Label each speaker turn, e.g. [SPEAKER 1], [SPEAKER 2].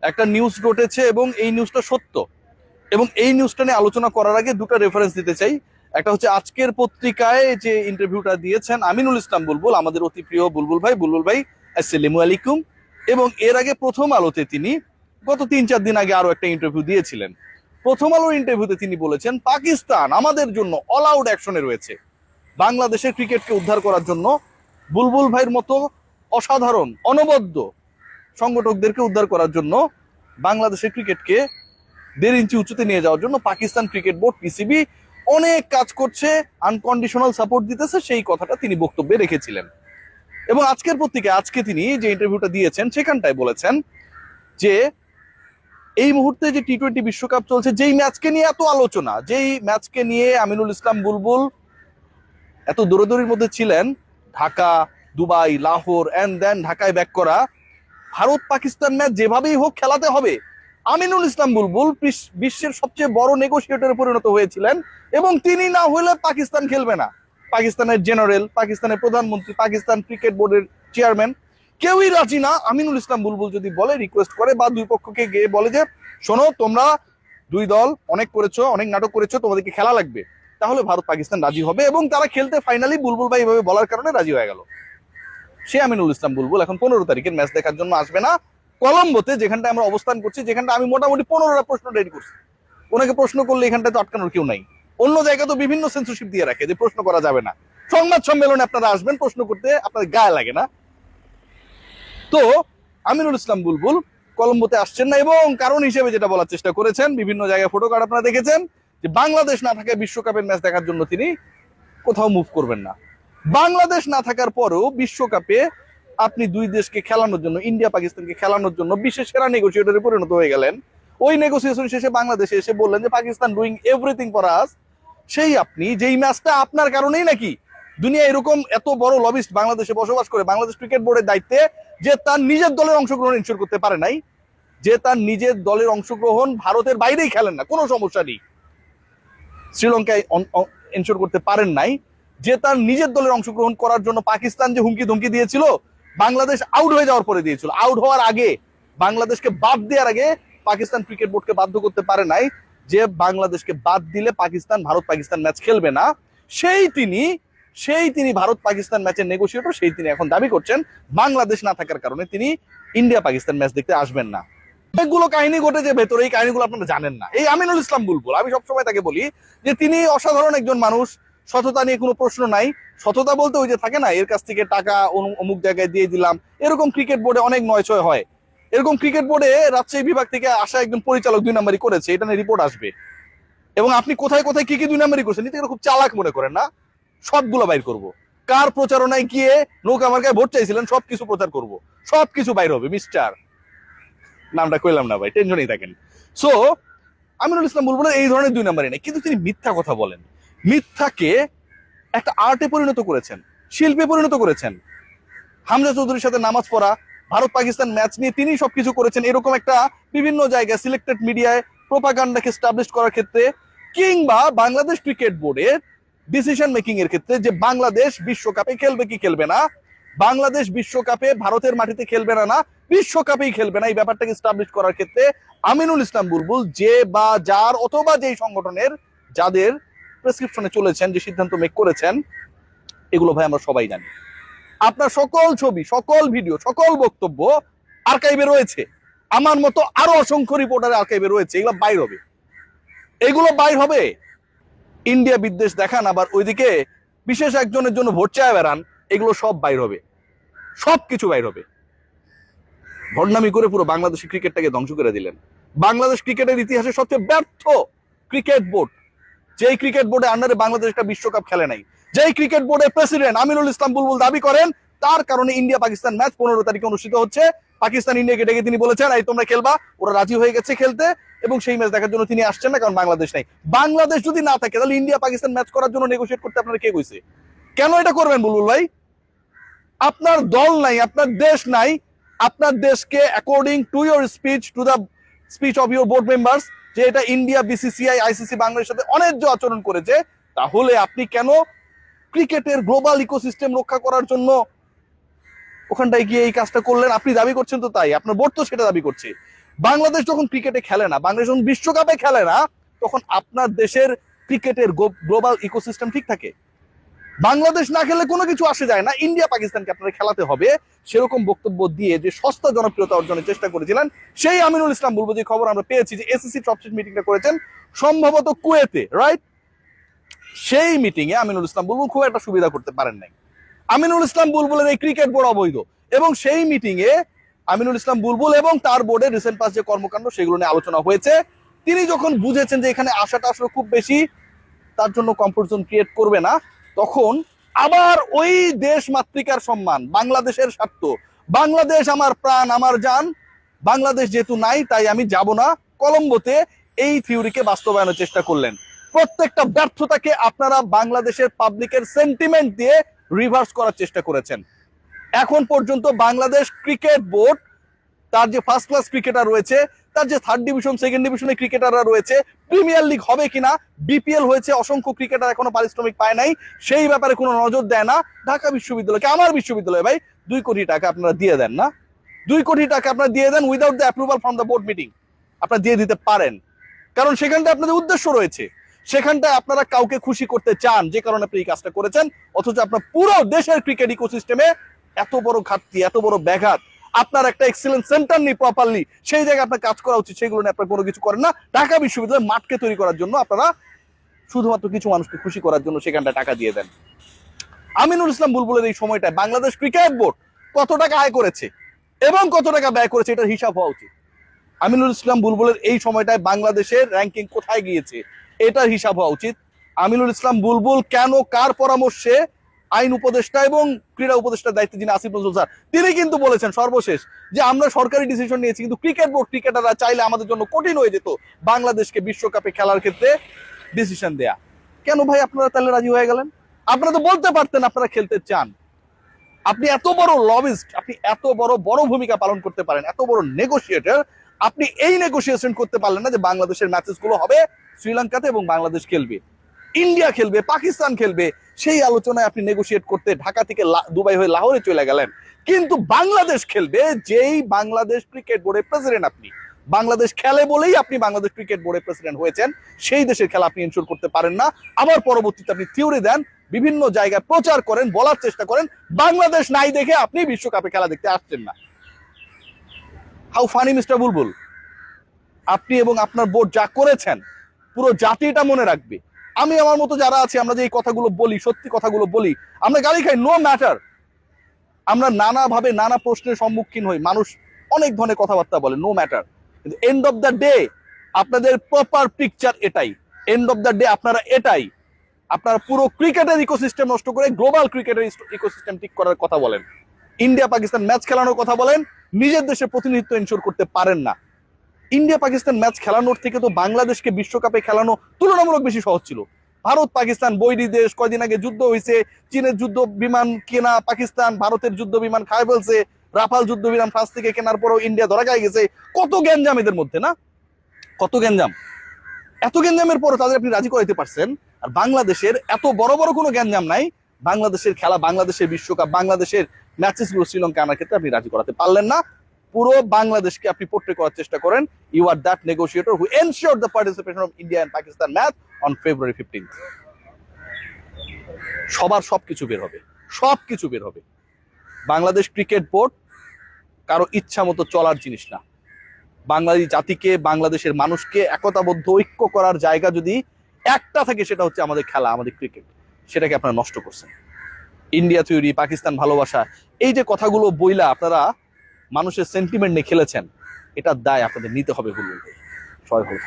[SPEAKER 1] একটা নিউজ ঘটেছে এবং এই নিউজটা সত্য, এবং এই নিউজটা নিয়ে আলোচনা করার আগে দুটো রেফারেন্স দিতে চাই। একটা হচ্ছে আজকের পত্রিকায় যে ইন্টারভিউটা দিয়েছেন আমিনুল ইসলাম বুলবুল, আমাদের অতি প্রিয় বুলবুল ভাই আসসালামু আলাইকুম। এবং এর আগে প্রথম আলোতে তিনি গত 3-4 দিন আগে আরো একটা ইন্টারভিউ দিয়েছিলেন। প্রথম আলোর ইন্টারভিউতে তিনি বলেছেন পাকিস্তান আমাদের জন্য অল আউট অ্যাকশনে রয়েছে, বাংলাদেশের ক্রিকেটকে উদ্ধার করার জন্য বুলবুল ভাইয়ের মতো অসাধারণ অনবদ্য সংগঠকদেরকে উদ্ধার করার জন্য বাংলাদেশের ক্রিকেটকে 1.5 ইঞ্চি উঁচুতে নিয়ে যাওয়ার জন্য পাকিস্তান ক্রিকেট বোর্ড পিসিবি অনেক কাজ করছে, আনকন্ডিশনাল সাপোর্ট দিতেছে, সেই কথাটা তিনি বক্তব্যে রেখেছিলেন। এবং আজকের পত্রিকায় আজকে তিনি যে ইন্টারভিউটা দিয়েছেন সেখানটায় বলেছেন যে এই মুহূর্তে যে টি-20 বিশ্বকাপ চলছে, যেই ম্যাচকে নিয়ে এত আলোচনা, যেই ম্যাচকে নিয়ে আমিনুল ইসলাম বুলবুল এত দৌড়াদৌড়ির মধ্যে ছিলেন, Dhaka, Dubai, Lahore and then ঢাকায় ব্যাক করা, ভারত পাকিস্তান ম্যাচ যেভাবেই হোক খেলাতে হবে। আমিনুল ইসলাম বুলবুল বিশ্বের সবচেয়ে বড় নেগোসিয়েটরে পরিণত হয়েছিলেন, এবং তিনি না হলে পাকিস্তান খেলবে না। পাকিস্তানের জেনারেল, পাকিস্তানের প্রধানমন্ত্রী, পাকিস্তান ক্রিকেট বোর্ডের চেয়ারম্যান কেউই রাজি না। আমিনুল ইসলাম বুলবুল যদি বলে, রিকোয়েস্ট করে বা দুই পক্ষকে গিয়ে বলে যে শোনো, তোমরা দুই দল অনেক করেছো, অনেক নাটক করেছো, তোমাদেরকে খেলা লাগবে, তাহলে ভারত পাকিস্তান রাজি হবে, এবং তারা খেলতে ফাইনালি বুলবুল ভাই এভাবে বলার কারণে রাজি হয়ে গেল। সে আমিনুল ইসলাম বুলবুল এখন 15 তারিখের ম্যাচ দেখার জন্য আসবে না কলম্বোতে, যেখানটা আমরা অবস্থান করছি, যেখানটা আমি মোটামুটি 15টা প্রশ্ন রেডি করছি। ওনাকে প্রশ্ন করলে এখানটায় তো আটকানোর কেউ নাই। অন্য জায়গায় তো বিভিন্ন সেন্সরশিপ দিয়ে রাখে যে প্রশ্ন করা যাবে না। সংবাদ সম্মেলনে আপনারা আসবেন, প্রশ্ন করতে আপনাদের গায়ে লাগে না। তো আমিনুল ইসলাম বুলবুল কলম্বোতে আসছেন না, এবং কারণ হিসেবে যেটা বলার চেষ্টা করেছেন, বিভিন্ন জায়গায় ফটো কার্ড আপনারা দেখেছেন, যে বাংলাদেশ না থাকায় বিশ্বকাপের ম্যাচ দেখার জন্য তিনি কোথাও মুভ করবেন না। বাংলাদেশ না থাকার পরেও বিশ্বকাপে আপনি দুই দেশকে খেলানোর জন্য, ইন্ডিয়া পাকিস্তানকে খেলানোর জন্য বিশ্বের সেরা নেগোসিয়েটরে পরিণত হয়ে গেলেন। ওই নেগোসিয়েশন শেষে বাংলাদেশে এসে বললেন যে Pakistan doing everything for us. সেই আপনি যেই ম্যাচটা আপনার কারণেই নাকি দুনিয়া এরকম এত বড় লবিস্ট বাংলাদেশে বসবাস করে, বাংলাদেশ ক্রিকেট বোর্ডের দায়িত্বে, যে তার নিজের দলের অংশগ্রহণ ইনশিওর করতে পারে নাই, যে তার নিজের দলের অংশগ্রহণ ভারতের বাইরেই খেলেন না, কোনো সমস্যা নেই, শ্রীলঙ্কায় ইনশিওর করতে পারেন নাই, যে তার নিজের দলের অংশগ্রহণ করার জন্য পাকিস্তান যে হুমকি ধমকি দিয়েছিল, বাংলাদেশ আউট হয়ে যাওয়ার পরে দিয়েছিল, আউট হওয়ার আগে, বাংলাদেশকে বাদ দেওয়ার আগে পাকিস্তান ক্রিকেট বোর্ডকে বাধ্য করতে পারে নাই যে বাংলাদেশকে বাদ দিলে পাকিস্তান ভারত পাকিস্তান ম্যাচ খেলবে না। সেই তিনি ভারত পাকিস্তান ম্যাচের নেগোসিয়েটর, সেই তিনি এখন দাবি করছেন বাংলাদেশ না থাকার কারণে তিনি ইন্ডিয়া পাকিস্তান ম্যাচ দেখতে আসবেন না। অনেকগুলো কাহিনী ঘটেছে ভেতরে, এই কাহিনীগুলো আপনারা জানেন না। এই আমিনুল ইসলাম বুলবুল, আমি সবসময় তাকে বলি যে তিনি অসাধারণ একজন মানুষ, সততা নিয়ে কোনো প্রশ্ন নাই। সততা বলতে ওই যে থাকে না, এর কাছ থেকে টাকা অমুক জায়গায় দিয়ে দিলাম, এরকম ক্রিকেট বোর্ডে অনেক নয়ছয় হয়। এরকম ক্রিকেট বোর্ডে রাজশাহী বিভাগ থেকে আসা একজন পরিচালক 2 নাম্বারি করেছে, এটা নিয়ে রিপোর্ট আসবে। এবং আপনি কোথায় কোথায় কি কি 2 নাম্বারি করছেন, এটা খুব চালাক মনে করেন না, সবগুলো বাইর করব। কার প্রচারণায় গিয়ে নৌকা মার্কায় ভোট চাইছিলেন, সবকিছু প্রচার করব, সবকিছু বাইর হবে। মিস্টার নামটা কইলাম না ভাই, টেনশনই থাকেন। সো আমিনুল ইসলাম বুলবুল এই ধরনের 2 নাম্বারই নেই, কিন্তু তিনি মিথ্যা কথা বলেন, মিথ্যাকে একটা আর্টে পরিণত করেছেন, শিল্পে পরিণত করেছেন। হামজা চৌধুরীর সাথে নামাজ পড়া, ভারত পাকিস্তান ম্যাচ নিয়ে তিনি সবকিছু করেছেন, এরকম একটা বিভিন্ন জায়গায় সিলেক্টেড মিডিয়ায় প্রোপাগান্ডাকে এস্টাবলিশ করার ক্ষেত্রে, কিংবা বাংলাদেশ ক্রিকেট বোর্ডের ডিসিশন মেকিং এর ক্ষেত্রে, যে বাংলাদেশ বিশ্বকাপে খেলবে কি খেলবে না, বাংলাদেশ বিশ্বকাপে ভারতের মাটিতে খেলবে না, না বিশ্বকাপেই খেলবে না, এই ব্যাপারটাকে এস্টাবলিশ করার ক্ষেত্রে আমিনুল ইসলাম বুলবুল যে বা যার অথবা যেই সংগঠনের যাদের প্রেসক্রিপশনে চলেছেন, যে সিদ্ধান্ত মেক করেছেন, এগুলো ভাই আমরা সবাই জানি। আপনার সকল ছবি, সকল ভিডিও, সকল বক্তব্য আর্কাইভে রয়েছে। আমার মতো আরো অসংখ্য রিপোর্টারের আর্কাইভে রয়েছে। এগুলো বাইর হবে, এগুলো বাইর হবে। ইন্ডিয়া বিদ্বেষ দেখান, আবার ওইদিকে বিশেষ একজনের জন্য ভোট চায় বেড়ান, এগুলো সব বাইর হবে, সবকিছু বাইর হবে। ভণ্ডামি করে পুরো বাংলাদেশের ক্রিকেটটাকে ধ্বংস করে দিলেন। বাংলাদেশ ক্রিকেটের ইতিহাসে সবচেয়ে ব্যর্থ ক্রিকেট বোর্ড, যেই ক্রিকেট বোর্ডে আন্ডারে বাংলাদেশ একটা বিশ্বকাপ খেলে নাই, যেই ক্রিকেট বোর্ডের প্রেসিডেন্ট আমিনুল ইসলাম বুলবুল দাবি করেন তার কারণে ইন্ডিয়া পাকিস্তান ম্যাচ 15 তারিখে অনুষ্ঠিত হচ্ছে। পাকিস্তান ইন্ডিয়াকে ডেকে তিনি বলেছেন এই তোমরা খেলবা, ওরা রাজি হয়ে গেছে খেলতে, এবং সেই ম্যাচ দেখার জন্য তিনি আসছেন না, কারণ বাংলাদেশ নাই। বাংলাদেশ যদি না থাকে তাহলে ইন্ডিয়া পাকিস্তান ম্যাচ করার জন্য নেগোশিয়েট করতে আপনারা কে কইছে? কেন এটা করবেন বুলবুল ভাই? আপনার দল নাই, আপনার দেশ নাই, আপনার দেশকে according to your speech, to the speech of your board members, যে এটা ইন্ডিয়া বিসিসিআই আইসিসি বাংলাদেশের সাথে অনেক আচরণ করেছে, তাহলে আপনি কেন ক্রিকেটের গ্লোবাল ইকোসিস্টেম রক্ষা করার জন্য ওখানটায় গিয়ে এই কাজটা করলেন? আপনি দাবি করছেন তো তাই, আপনার বোর্ড তো সেটা দাবি করছে। বাংলাদেশ যখন ক্রিকেটে খেলে না, বাংলাদেশ যখন বিশ্বকাপে খেলে না, তখন আপনার দেশের ক্রিকেটের গ্লোবাল ইকোসিস্টেম ঠিক থাকে। বাংলাদেশ না খেলে কোনো কিছু আসে যায় না, ইন্ডিয়া পাকিস্তানকে আপনারা খেলাতে হবে, সেরকম বক্তব্য দিয়ে যে সস্তা জনপ্রিয়তা অর্জনের চেষ্টা করেছিলেন সেই আমিনুল ইসলাম বুলবুল, যে খবর আমরা পেয়েছি যে এসিসি টপশিট মিটিংটা করেছেন সম্ভবত কুয়েতে, রাইট? সেই মিটিং এ আমিনুল ইসলাম বুলবুল খুব একটা সুবিধা করতে পারেন নাই। আমিনুল ইসলাম বুলবুলের এই ক্রিকেট বোর্ড অবৈধ, এবং সেই মিটিং এ আমিনুল ইসলাম বুলবুল এবং তার বোর্ডের রিসেন্ট পাস যে কর্মকাণ্ড সেগুলো নিয়ে আলোচনা হয়েছে। তিনি যখন বুঝেছেন যে এখানে আশাটা আসলে খুব বেশি তার জন্য কমফোর্ট জোন ক্রিয়েট করবে না, তখন আবার ওই দেশ মাতৃকার সম্মান, বাংলাদেশের স্বার্থ, বাংলাদেশ আমার প্রাণ আমার জান, বাংলাদেশ যেহেতু নাই তাই আমি যাব না, কলম্বোতে এই থিওরিকে বাস্তবায়নের চেষ্টা করলেন। প্রত্যেকটা ব্যর্থতাকে আপনারা বাংলাদেশের পাবলিকের সেন্টিমেন্ট দিয়ে রিভার্স করার চেষ্টা করেছেন। এখন পর্যন্ত বাংলাদেশ ক্রিকেট বোর্ড তার যে ফার্স্ট ক্লাস ক্রিকেটার রয়েছে, তার যে থার্ড ডিভিশন সেকেন্ড ডিভিশনে ক্রিকেটাররা রয়েছে, প্রিমিয়ার লিগ হবে কিনা, বিপিএল হয়েছে, অসংখ্য ক্রিকেটার এখনো পারিশ্রমিক পায় নাই, সেই ব্যাপারে কোনো নজর দেয় না। ঢাকা বিশ্ববিদ্যালয়কে, আমার বিশ্ববিদ্যালয় ভাই, 2 কোটি টাকা আপনারা দিয়ে দেন না, 2 কোটি টাকা আপনারা দিয়ে দেন without the approval from the board meeting, আপনারা দিয়ে দিতে পারেন, কারণ সেখানটা আপনাদের উদ্দেশ্য রয়েছে, সেখানটায় আপনারা কাউকে খুশি করতে চান, যে কারণে আপনি এই কাজটা করেছেন। অথচ আপনার পুরো দেশের ক্রিকেট ইকোসিস্টেমে এত বড় ঘাটতি, এত বড় ব্যাঘাত, আপনার একটা এক্সিলেন্ট সেন্টার নেই প্রপারলি, সেই জায়গায় আপনার কাজ করা উচিত, সেগুলো নিয়ে আপনার কোনো কিছু করেন না। ঢাকা বিশ্ববিদ্যালয়ের মাঠকে তৈরি করার জন্য আপনারা শুধুমাত্র কিছু মানুষকে খুশি করার জন্য সেখানটা টাকা দিয়ে দেন। আমিনুল ইসলাম বুলবুলের এই সময়টায় বাংলাদেশ ক্রিকেট বোর্ড কত টাকা আয় করেছে এবং কত টাকা ব্যয় করেছে, এটার হিসাব হওয়া উচিত। আমিনুল ইসলাম বুলবুলের এই সময়টায় বাংলাদেশের র্যাঙ্কিং কোথায় গিয়েছে, এটার হিসাব হওয়া উচিত। আমিনুল ইসলাম বুলবুল কেন, কার পরামর্শে আইন উপদেষ্টা এবং ক্রীড়া উপদেষ্টার দায়িত্বে যিনি আসিফ নজরুল স্যার, তিনি কিন্তু বলেছেন সর্বশেষ যে আমরা সরকারি ডিসিশন নিয়েছি, কিন্তু ক্রিকেট বোর্ড ক্রিকেটাররা চাইলে আমাদের জন্য কঠিন হয়ে যেত বাংলাদেশকে বিশ্বকাপে খেলার ক্ষেত্রে ডিসিশন দেয়া। কেন ভাই আপনারা তাহলে রাজি হয়ে গেলেন? আপনারা তো বলতে পারতেন আপনারা খেলতে চান। আপনি এত বড় লবিস্ট, আপনি এত বড় বড় ভূমিকা পালন করতে পারেন, এত বড় নেগোসিয়েটর, আপনি এই নেগোসিয়েশন করতে পারলেন না যে বাংলাদেশের ম্যাচেস গুলো হবে শ্রীলঙ্কাতে এবং বাংলাদেশ খেলবে, ইন্ডিয়া খেলবে, পাকিস্তান খেলবে, সেই আলোচনায় আপনি নেগোসিয়েট করতে ঢাকা থেকে দুবাই হয়ে লাহোরে চলে গেলেন। কিন্তু বাংলাদেশ খেলবে, যেই বাংলাদেশ ক্রিকেট বোর্ডের প্রেসিডেন্ট আপনি, বাংলাদেশ খেলে বলেই আপনি বাংলাদেশ ক্রিকেট বোর্ডের প্রেসিডেন্ট হয়েছেন, সেই দেশের খেলা আপনি এনশিওর করতে পারেন না। আবার পরবর্তীতে আপনি থিওরি দেন, বিভিন্ন জায়গায় প্রচার করেন, বলার চেষ্টা করেন বাংলাদেশ নাই দেখে আপনি বিশ্বকাপে খেলা দেখতে আসছেন না। হাউ ফানি মিস্টার বুলবুল। আপনি এবং আপনার বোর্ড যা করেছেন পুরো জাতি এটা মনে রাখবে। আমি আমার মতো যারা আছে, আমরা যে এই কথাগুলো বলি, সত্যি কথাগুলো বলি, আমরা গালি খাই, নো ম্যাটার, আমরা নানাভাবে নানা প্রশ্নের সম্মুখীন হই, মানুষ অনেক ধরনের কথাবার্তা বলে, নো ম্যাটার, কিন্তু এন্ড অফ দ্য ডে আপনাদের প্রপার পিকচার এটাই, এন্ড অফ দ্য ডে আপনারা এটাই, আপনারা পুরো ক্রিকেটের ইকোসিস্টেম নষ্ট করে গ্লোবাল ক্রিকেটের ইকোসিস্টেম ঠিক করার কথা বলেন, ইন্ডিয়া পাকিস্তান ম্যাচ খেলানোর কথা বলেন, নিজের দেশে প্রতিনিধিত্ব এনশিওর করতে পারেন না। ইন্ডিয়া পাকিস্তান ম্যাচ খেলানোর থেকে তো বাংলাদেশকে বিশ্বকাপে খেলানো তুলনামূলক বেশি সহজ ছিল। ভারত পাকিস্তান বৈরী দেশ, কয়দিন আগে যুদ্ধ হয়েছে, চীনের যুদ্ধ বিমান কেনা পাকিস্তান, ভারতের যুদ্ধ বিমান খায় ফেলছে, রাফাল যুদ্ধ বিমান ফ্রান্স থেকে কেনার পরেও ইন্ডিয়া ধরা গায়ে গেছে, কত গ্যাঞ্জাম এদের মধ্যে, না কত গ্যাঞ্জাম, এত গ্যাঞ্জামের পরে তাদের আপনি রাজি করাইতে পারছেন। আর বাংলাদেশের এত বড় বড় কোনো গ্যাঞ্জাম নাই, বাংলাদেশের খেলা, বাংলাদেশের বিশ্বকাপ, বাংলাদেশের ম্যাচেস গুলো শ্রীলঙ্কা আনার ক্ষেত্রে আপনি রাজি করাতে পারলেন না। পুরো বাংলাদেশকে আপনি পোর্ট্রে করার চেষ্টা করেন, you are that negotiator who ensure the participation of India and Pakistan match on February 15th। সবার সবকিছু বের হবে, সবকিছু বের হবে। বাংলাদেশ ক্রিকেট বোর্ড কারো ইচ্ছা মতো চলার জিনিস না। বাঙালি জাতিকে, বাংলাদেশের মানুষকে একতাবদ্ধ ঐক্য করার জায়গা যদি একটা থাকে, সেটা হচ্ছে আমাদের খেলা, আমাদের ক্রিকেট, সেটাকে আপনারা নষ্ট করছেন। ইন্ডিয়া থিওরি, পাকিস্তান ভালোবাসা, এই যে কথাগুলো বইলা আপনারা মানুষের সেন্টিমেন্ট নিয়ে খেলেছেন, এটার দায় আপনাদের নিতে হবে। সবাই ভালো।